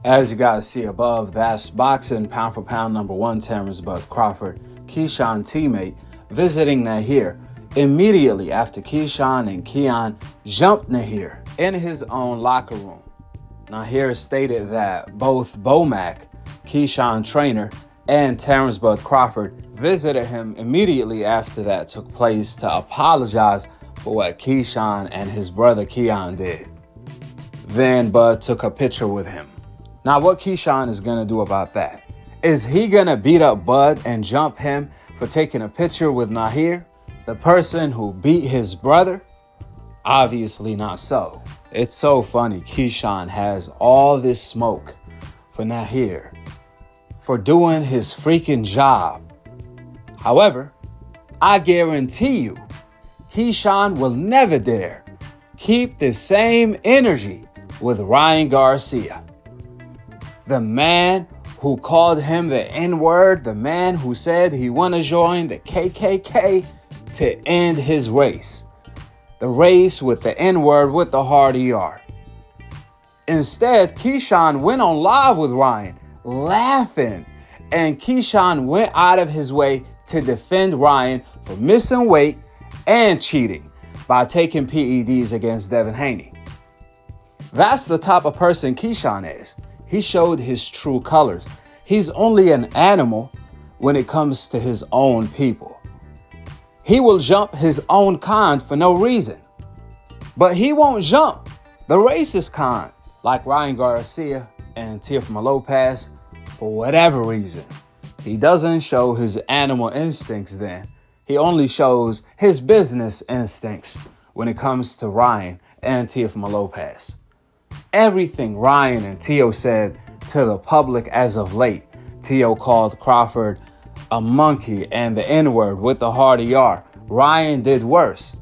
As you guys see above, that's boxing pound for pound number one Terence Crawford, Keyshawn teammate, visiting Nahir immediately after Keyshawn and Keon jumped Nahir in his own locker room. Nahir stated that both Bomac, Keyshawn trainer, and Terence Crawford visited him immediately after that took place to apologize for what Keyshawn and his brother Keon did. Then Bud took a picture with him. Now, what Keyshawn is going to do about that? Is he going to beat up Bud and jump him for taking a picture with Nahir, the person who beat his brother? Obviously not so. It's so funny. Keyshawn has all this smoke for Nahir for doing his freaking job. However, I guarantee you, Keyshawn will never dare keep the same energy with Ryan Garcia. The man who called him the N-word, the man who said he want to join the KKK to end his race. The race with the N-word with the hard ER. Instead, Keyshawn went on live with Ryan, laughing, and Keyshawn went out of his way to defend Ryan for missing weight and cheating by taking PEDs against Devin Haney. That's the type of person Keyshawn is. He showed his true colors. He's only an animal when it comes to his own people. He will jump his own kind for no reason. But he won't jump the racist kind like Ryan Garcia and Teofimo Lopez for whatever reason. He doesn't show his animal instincts then. He only shows his business instincts when it comes to Ryan and Teofimo Lopez. Everything Ryan and Teo said to the public as of late. Teo called Crawford a monkey and the N-word with the hard ER. Ryan did worse.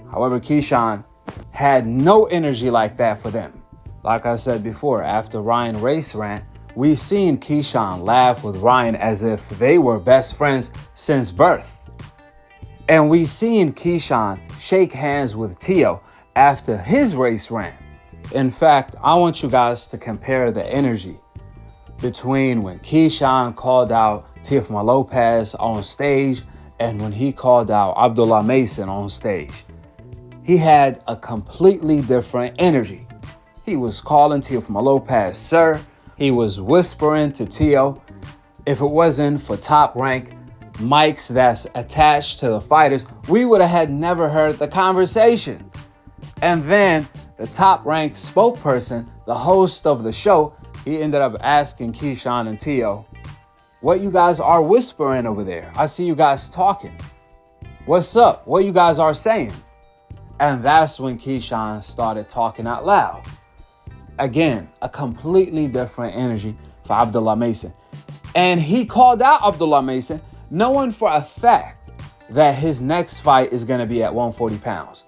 However, Keyshawn had no energy like that for them. Like I said before, after Ryan race rant, we seen Keyshawn laugh with Ryan as if they were best friends since birth. And we seen Keyshawn shake hands with Teo after his race rant. In fact, I want you guys to compare the energy between when Keyshawn called out Teofimo Lopez on stage and when he called out Abdullah Mason on stage. He had a completely different energy. He was calling Teofimo Lopez sir. He was whispering to Teo. If it wasn't for top rank mics that's attached to the fighters, we would have never heard the conversation. And then the top-ranked spokesperson, the host of the show, he ended up asking Keyshawn and Teo, what you guys are whispering over there? I see you guys talking. What's up? What you guys are saying? And that's when Keyshawn started talking out loud. Again, a completely different energy for Abdullah Mason. And he called out Abdullah Mason, knowing for a fact that his next fight is going to be at 140 pounds.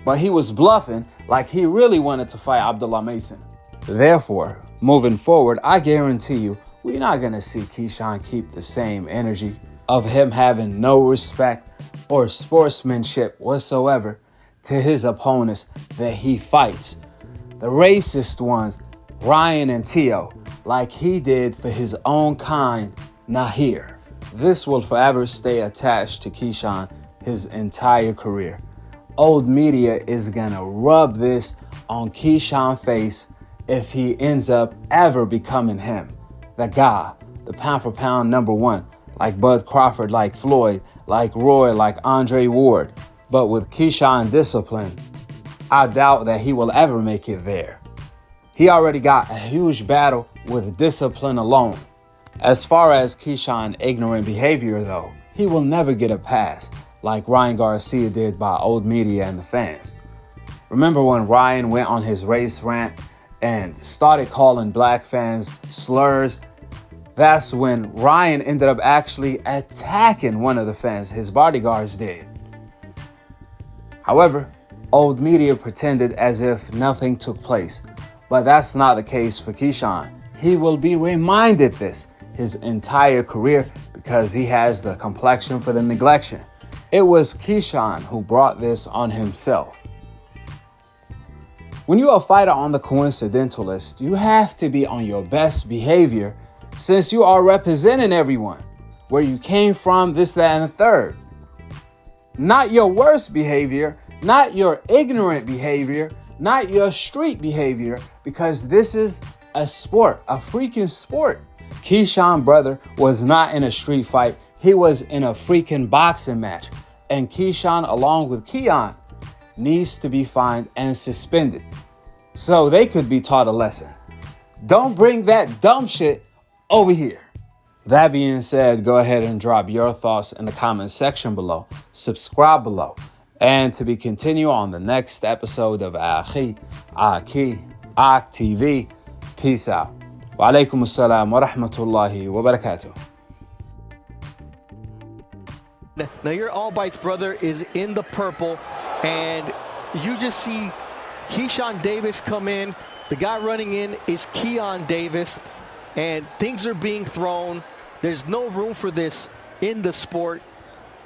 But he was bluffing like he really wanted to fight Abdullah Mason. Therefore, moving forward, I guarantee you, we're not going to see Keyshawn keep the same energy of him having no respect or sportsmanship whatsoever to his opponents that he fights. The racist ones, Ryan and Teo, like he did for his own kind, Nahir. This will forever stay attached to Keyshawn his entire career. Old media is gonna rub this on Keyshawn's face if he ends up ever becoming him. The guy, the pound for pound number one, like Bud Crawford, like Floyd, like Roy, like Andre Ward. But with Keyshawn discipline, I doubt that he will ever make it there. He already got a huge battle with discipline alone. As far as Keyshawn ignorant behavior though, he will never get a pass like Ryan Garcia did by old media and the fans. Remember when Ryan went on his race rant and started calling black fans slurs? That's when Ryan ended up actually attacking one of the fans, his bodyguards did. However, old media pretended as if nothing took place. But that's not the case for Keyshawn. He will be reminded this his entire career because he has the complexion for the neglection. It was Keyshawn who brought this on himself. When you're a fighter on the coincidental list, you have to be on your best behavior since you are representing everyone, where you came from, this, that, and the third. Not your worst behavior, not your ignorant behavior, not your street behavior, because this is a sport, a freaking sport. Keyshawn, brother, was not in a street fight. He was in a freaking boxing match. And Keyshawn, along with Keon, needs to be fined and suspended so they could be taught a lesson. Don't bring that dumb shit over here. That being said, go ahead and drop your thoughts in the comment section below. Subscribe below. And to be continued on the next episode of Akhi, TV. Peace out. Wa alaikum assalam wa rahmatullahi wa barakatuh. Nahir Albright's brother is in the purple, and you just see Keyshawn Davis come in. The guy running in is Keon Davis, and things are being thrown. There's no room for this in the sport.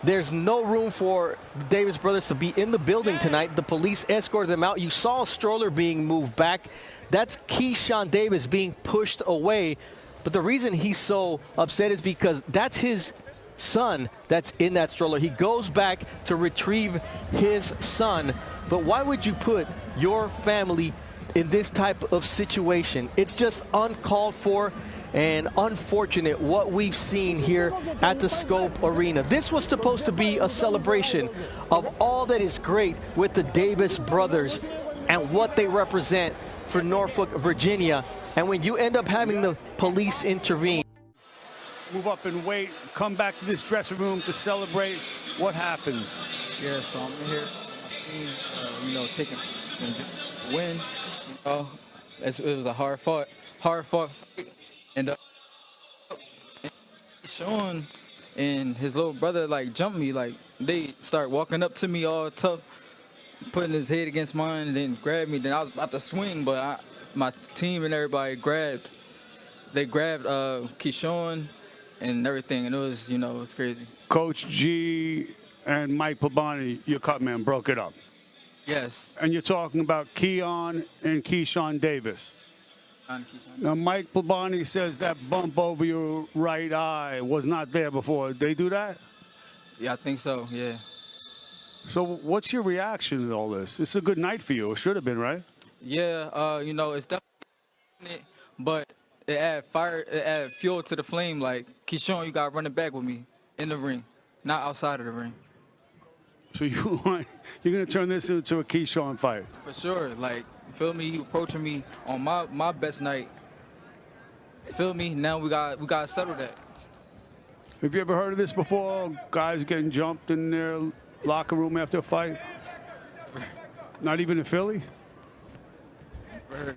There's no room for the Davis brothers to be in the building tonight. The police escorted them out. You saw a stroller being moved back. That's Keyshawn Davis being pushed away. But the reason he's so upset is because that's his son that's in that stroller. He goes back to retrieve his son. But why would you put your family in this type of situation? It's just uncalled for and unfortunate what we've seen here at the Scope Arena. This was supposed to be a celebration of all that is great with the Davis brothers and what they represent for Norfolk, Virginia. And when you end up having the police intervene, move up and wait, come back to this dressing room to celebrate, what happens? Yeah, so I'm here, taking a win. It was a hard fought fight. And Keyshawn and his little brother jumped me, they start walking up to me all tough, putting his head against mine, and then grabbed me. Then I was about to swing, but my team and everybody grabbed Keyshawn and everything, and it was crazy. Coach G and Mike Plabani, your cut man, broke it up. Yes. And you're talking about Keon and Keyshawn Davis. Now, Mike Plabani says that bump over your right eye was not there before. They do that? Yeah, I think so, yeah. So what's your reaction to all this? It's a good night for you. It should have been, right? Yeah, it's definitely, but it add fuel to the flame. Like, Keyshawn, you got running back with me in the ring, not outside of the ring. So you're going to turn this into a Keyshawn fight? For sure. You feel me? You approaching me on my best night. Feel me? Now we got to settle that. Have you ever heard of this before? Guys getting jumped in their locker room after a fight? Not even in Philly?